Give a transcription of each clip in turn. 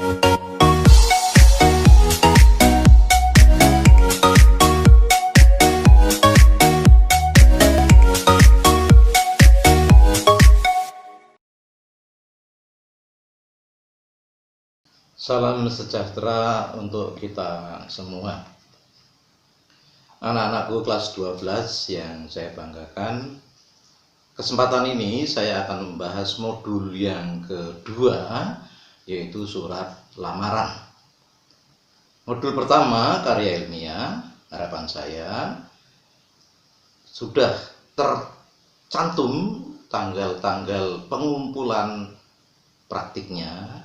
Salam sejahtera untuk kita semua. Anak-anakku kelas 12 yang saya banggakan, kesempatan ini saya akan membahas modul yang kedua, yaitu surat lamaran. Modul pertama, karya ilmiah, harapan saya sudah tercantum tanggal-tanggal pengumpulan praktiknya.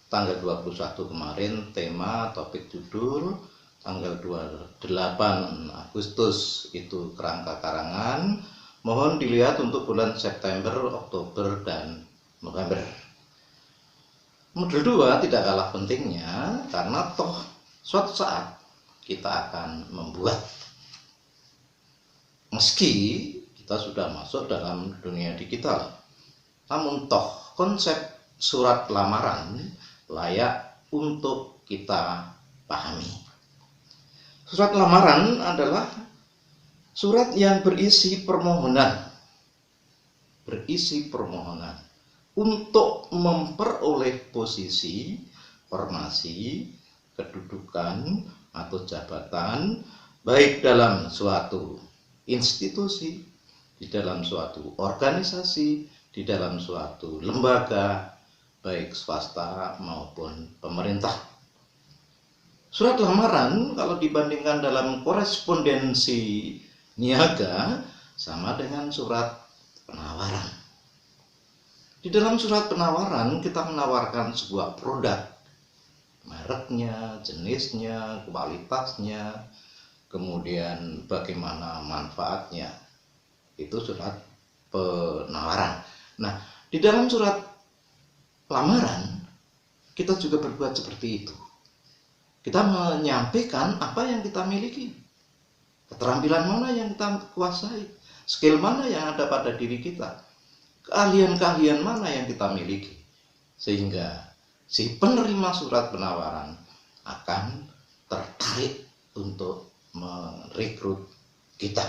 Tanggal 21 kemarin tema topik judul, tanggal 28 Agustus itu kerangka karangan. Mohon dilihat untuk bulan September, Oktober, dan November. Modul 2 tidak kalah pentingnya karena toh suatu saat kita akan membuat. Meski kita sudah masuk dalam dunia digital, namun toh konsep surat lamaran layak untuk kita pahami. Surat lamaran adalah surat yang berisi permohonan untuk memperoleh posisi, formasi, kedudukan atau jabatan baik dalam suatu institusi, di dalam suatu organisasi, di dalam suatu lembaga baik swasta maupun pemerintah. Surat lamaran kalau dibandingkan dalam korespondensi niaga sama dengan surat penawaran. Di dalam surat penawaran kita menawarkan sebuah produk, mereknya, jenisnya, kualitasnya, kemudian bagaimana manfaatnya. Itu surat penawaran. Nah, di dalam surat lamaran kita juga berbuat seperti itu. Kita menyampaikan apa yang kita miliki, keterampilan mana yang kita kuasai, skill mana yang ada pada diri kita, keahlian-keahlian mana yang kita miliki, sehingga si penerima surat penawaran akan tertarik untuk merekrut kita.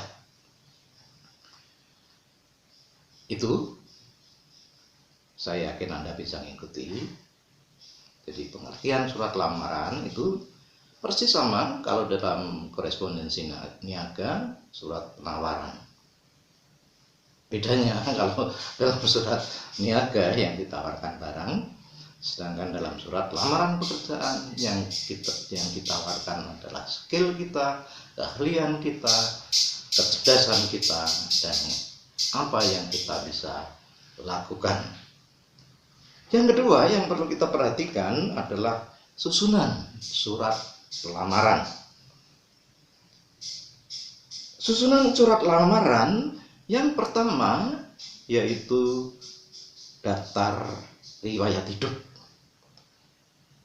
Itu saya yakin Anda bisa mengikuti. Jadi pengertian surat lamaran itu persis sama kalau dalam korespondensi niaga surat penawaran. Bedanya kalau dalam surat niaga yang ditawarkan barang, sedangkan dalam surat lamaran pekerjaan yang ditawarkan adalah skill kita, keahlian kita, kecerdasan kita, dan apa yang kita bisa lakukan. Yang kedua yang perlu kita perhatikan adalah susunan surat lamaran. Susunan surat lamaran yang pertama yaitu daftar riwayat hidup.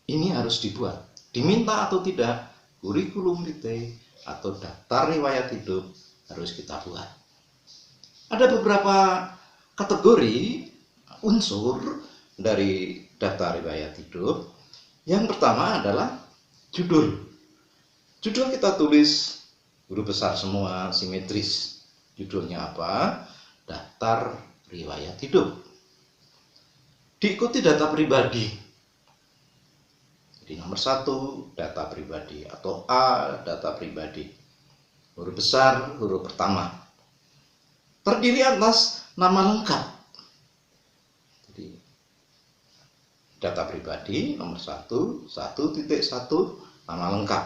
Ini harus dibuat. Diminta atau tidak, kurikulum vitae atau daftar riwayat hidup harus kita buat. Ada beberapa kategori unsur dari daftar riwayat hidup. Yang pertama adalah judul. Judul kita tulis huruf besar semua, simetris. Judulnya apa? Daftar riwayat hidup. Diikuti data pribadi. Jadi nomor 1 data pribadi atau A data pribadi. Huruf besar, huruf pertama. Terdiri atas nama lengkap. Data pribadi nomor 1, 1.1 nama lengkap.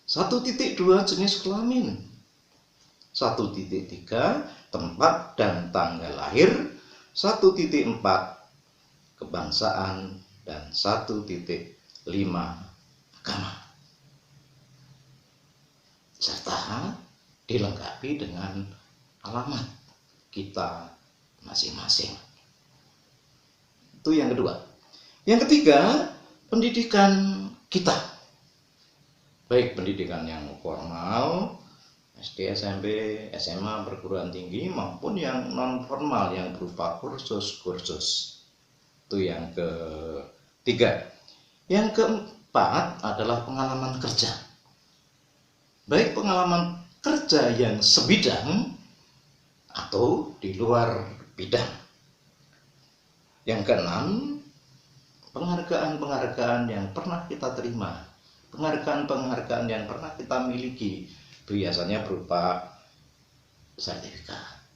1.2 jenis kelamin. 1.3 tempat dan tanggal lahir. 1.4 kebangsaan dan 1.5 agama. Serta dilengkapi dengan alamat kita masing-masing. Itu yang kedua. Yang ketiga, pendidikan kita. Baik pendidikan yang formal, SD, SMP, SMA, perguruan tinggi, maupun yang non formal yang berupa kursus-kursus. Itu yang 3. Yang keempat adalah pengalaman kerja. Baik pengalaman kerja yang sebidang atau di luar bidang. Yang keenam, penghargaan-penghargaan yang pernah kita terima, penghargaan-penghargaan yang pernah kita miliki, biasanya berupa sertifikat,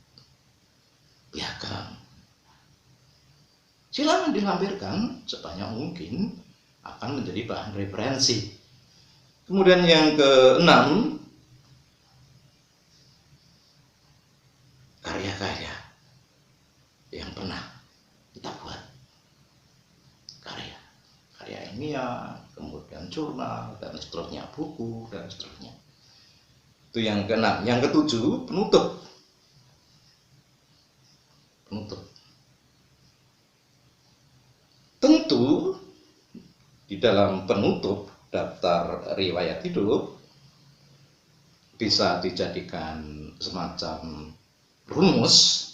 piagam. Silakan dilampirkan sebanyak mungkin, akan menjadi bahan referensi. Kemudian yang keenam, karya-karya yang pernah kita buat. Karya ilmiah, kemudian jurnal, dan seterusnya, buku, dan seterusnya. Itu yang keenam. Yang ketujuh, penutup. Tentu di dalam penutup daftar riwayat hidup bisa dijadikan semacam rumus.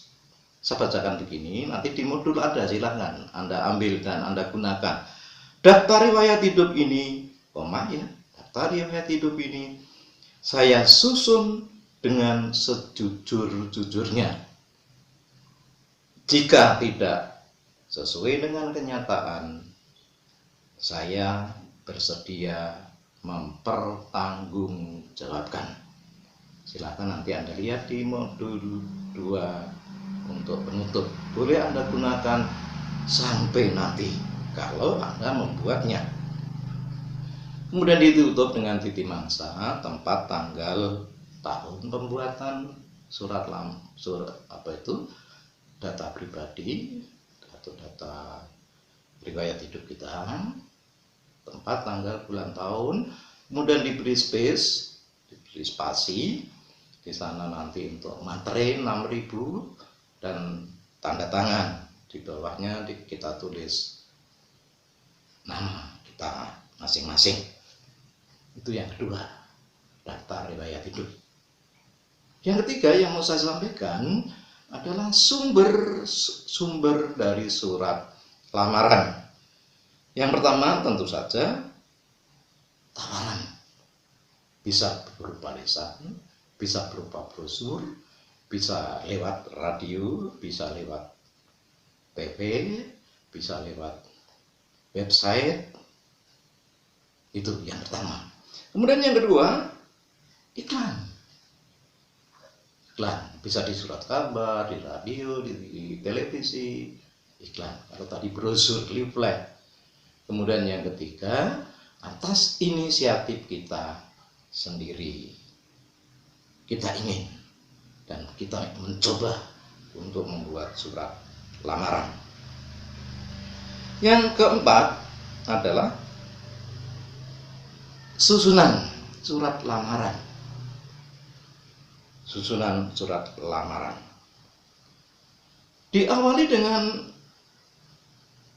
Saya bacakan begini, nanti di modul ada, silahkan Anda ambil dan Anda gunakan. Daftar riwayat hidup ini, daftar riwayat hidup ini saya susun dengan sejujur-jujurnya. Jika tidak sesuai dengan kenyataan, saya bersedia mempertanggungjawabkan. Silakan nanti Anda lihat di modul 2 untuk penutup. Boleh Anda gunakan sampai nanti kalau Anda membuatnya. Kemudian ditutup dengan titik mangsa, tempat, tanggal, tahun pembuatan data pribadi atau data riwayat hidup kita, tempat, tanggal, bulan, tahun, kemudian diberi space, diberi spasi di sana nanti untuk materai 6.000 dan tanda tangan. Di bawahnya kita tulis nama kita masing-masing. Itu yang kedua, daftar riwayat hidup. Yang ketiga yang mau saya sampaikan adalah sumber dari surat lamaran. Yang pertama tentu saja tawaran. Bisa berupa lisan, bisa berupa brosur, bisa lewat radio, bisa lewat TV, bisa lewat website. Itu yang pertama. Kemudian yang kedua, iklan. Bisa di surat kabar, di radio, di televisi, iklan. Kalau tadi brosur, leaflet. Kemudian yang ketiga, atas inisiatif kita sendiri, kita ingin dan kita mencoba untuk membuat surat lamaran. Yang keempat adalah susunan surat lamaran. Diawali dengan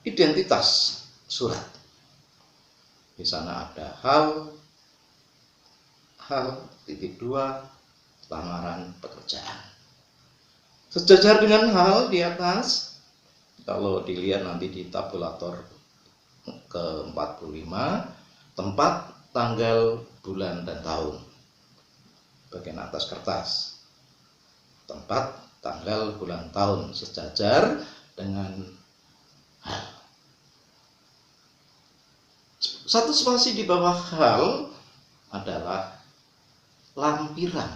identitas surat. Di sana ada hal, titik 2, lamaran pekerjaan. Sejajar dengan hal di atas, kalau dilihat nanti di tabulator ke-45, tempat, tanggal, bulan, dan tahun. Bagian atas kertas, tempat, tanggal, bulan, tahun sejajar dengan hal. Satu spasi di bawah hal adalah lampiran.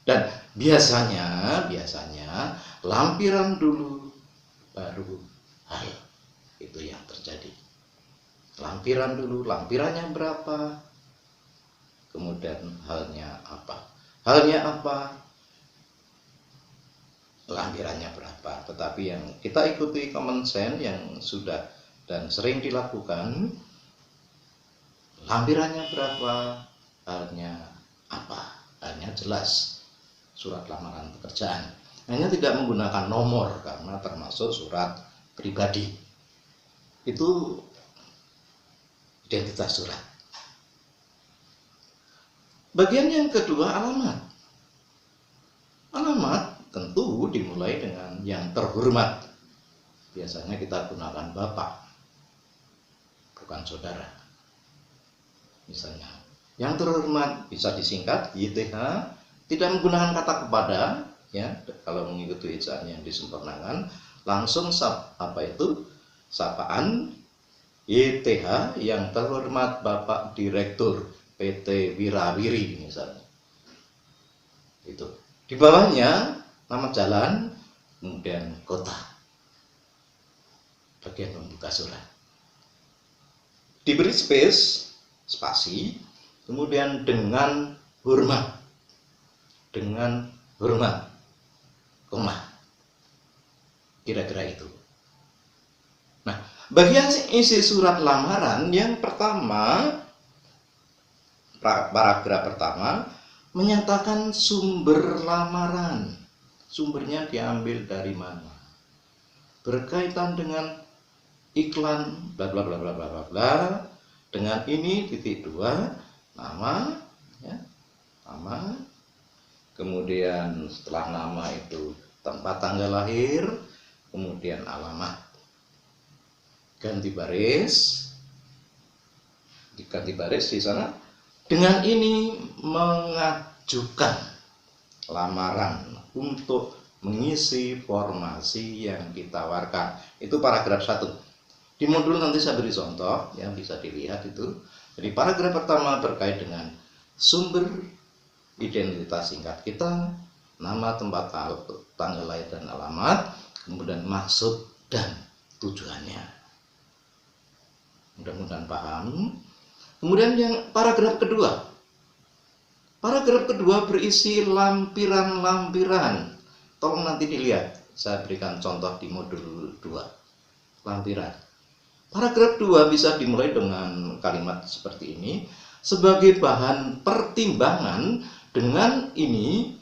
Dan biasanya lampiran dulu baru hal. Itu yang terjadi. Lampiran dulu, lampirannya berapa? Kemudian halnya apa? Lampirannya berapa? Tetapi yang kita ikuti common sense yang sudah dan sering dilakukan, lampirannya berapa? Halnya apa? Halnya jelas, surat lamaran pekerjaan. Hanya tidak menggunakan nomor karena termasuk surat pribadi. Itu identitas surat. Bagian yang kedua, alamat. Alamat tentu dimulai dengan yang terhormat. biasanya kita gunakan bapak, bukan saudara. Misalnya, yang terhormat bisa disingkat YTH, tidak menggunakan kata kepada, ya. Kalau mengikuti ejaan yang disempurnakan, langsung sapaan YTH, yang terhormat Bapak Direktur PT Wirawiri misalnya. Itu. Di bawahnya nama jalan, kemudian kota. Bagian pembuka surat. Diberi spasi, kemudian dengan hormat, koma, kira-kira itu. Nah, bagian isi surat lamaran yang pertama, paragraf pertama, menyatakan sumber lamaran. Sumbernya diambil dari mana? Berkaitan dengan iklan bla bla bla bla bla bla, dengan ini titik 2, nama, ya, nama, kemudian setelah nama itu tempat tanggal lahir, kemudian alamat, ganti baris di sana. Dengan ini mengajukan lamaran untuk mengisi formasi yang ditawarkan. Itu paragraf 1. Di modul nanti saya beri contoh yang bisa dilihat itu. Jadi paragraf pertama terkait dengan sumber identitas singkat kita, nama, tempat tanggal lahir dan alamat, kemudian maksud dan tujuannya. Mudah-mudahan paham. Kemudian yang paragraf kedua. Paragraf kedua berisi lampiran-lampiran. Tolong nanti dilihat, saya berikan contoh di modul 2. Lampiran. Paragraf 2 bisa dimulai dengan kalimat seperti ini. Sebagai bahan pertimbangan, dengan ini,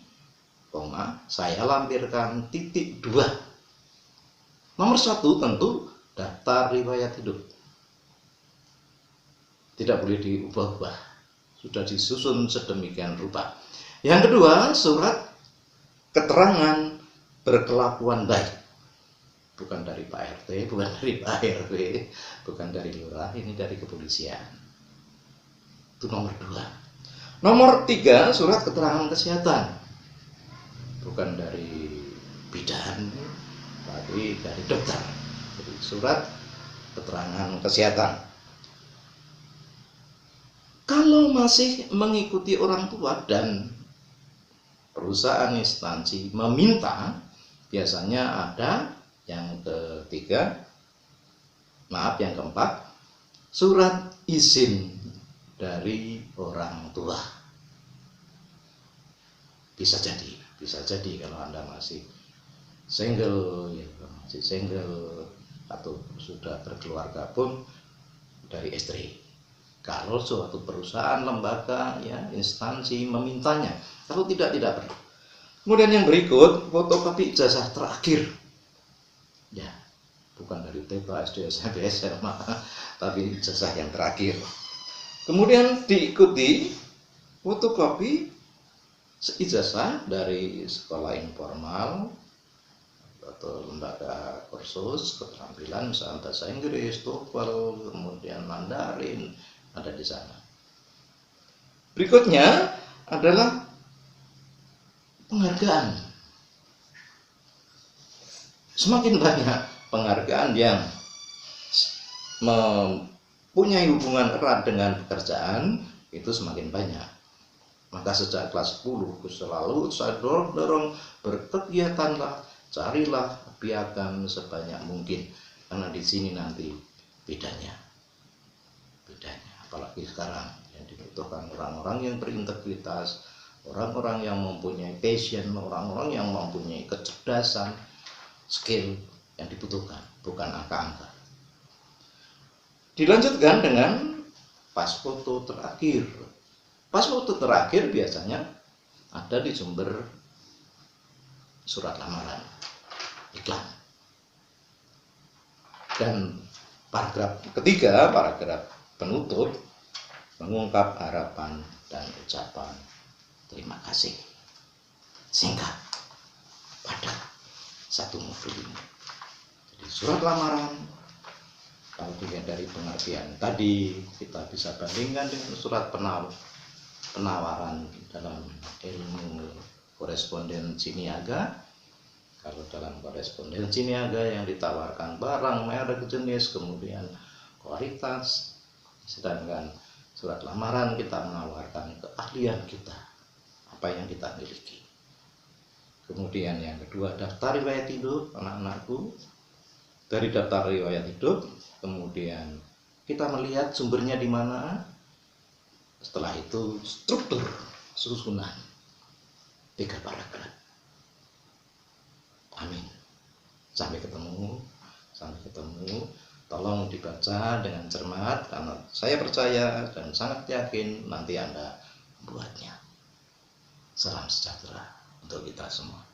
saya lampirkan titik 2. Nomor 1 tentu daftar riwayat hidup. Tidak boleh diubah-ubah. Sudah disusun sedemikian rupa. Yang kedua, surat keterangan berkelakuan baik. Bukan dari Pak RT, bukan dari Pak RW, bukan dari lurah, ini dari kepolisian. Itu nomor 2. Nomor 3, surat keterangan kesehatan. Bukan dari bidan, tapi dari dokter. Jadi surat keterangan kesehatan. Kalau masih mengikuti orang tua dan perusahaan instansi meminta, biasanya ada yang keempat, surat izin dari orang tua. Bisa jadi kalau Anda masih single, atau sudah berkeluarga pun dari istri. Kalau suatu perusahaan, lembaga, ya, instansi memintanya, kalau tidak perlu. Kemudian yang berikut, fotokopi ijazah terakhir. Ya, bukan dari TK, SD, SMP, SMA, tapi ijazah yang terakhir. Kemudian diikuti fotokopi ijazah dari sekolah informal atau lembaga kursus keterampilan, misalnya bahasa Inggris, TOEFL, kemudian Mandarin, ada di sana. Berikutnya adalah penghargaan. Semakin banyak penghargaan yang mempunyai hubungan erat dengan pekerjaan, itu semakin banyak. Maka sejak kelas 10 selalu saya dorong berkegiatanlah, carilah piagam sebanyak mungkin, karena di sini nanti bedanya. Apalagi sekarang yang dibutuhkan orang-orang yang berintegritas, orang-orang yang mempunyai passion, orang-orang yang mempunyai kecerdasan, skill yang dibutuhkan, bukan angka-angka. Dilanjutkan dengan pas foto terakhir. Pas foto terakhir biasanya ada di sumber surat lamaran, iklan. Dan paragraf ketiga, paragraf penutup, mengungkap harapan dan ucapan terima kasih. Singkat, padat, satu modul ini. Jadi surat lamaran, kalau dilihat dari pengertian tadi, kita bisa bandingkan dengan surat penawaran dalam ilmu korespondensi niaga. Kalau dalam korespondensi niaga yang ditawarkan barang, merek, jenis, kemudian kualitas, sedangkan surat lamaran kita menawarkan keahlian kita, apa yang kita miliki. Kemudian yang kedua, daftar riwayat hidup anak-anakku. Dari daftar riwayat hidup, kemudian kita melihat sumbernya di mana. Setelah itu struktur susunan 3 paragraf. Amin. Sampai ketemu. Tolong dibaca dengan cermat, karena saya percaya dan sangat yakin nanti Anda membuatnya. Salam sejahtera untuk kita semua.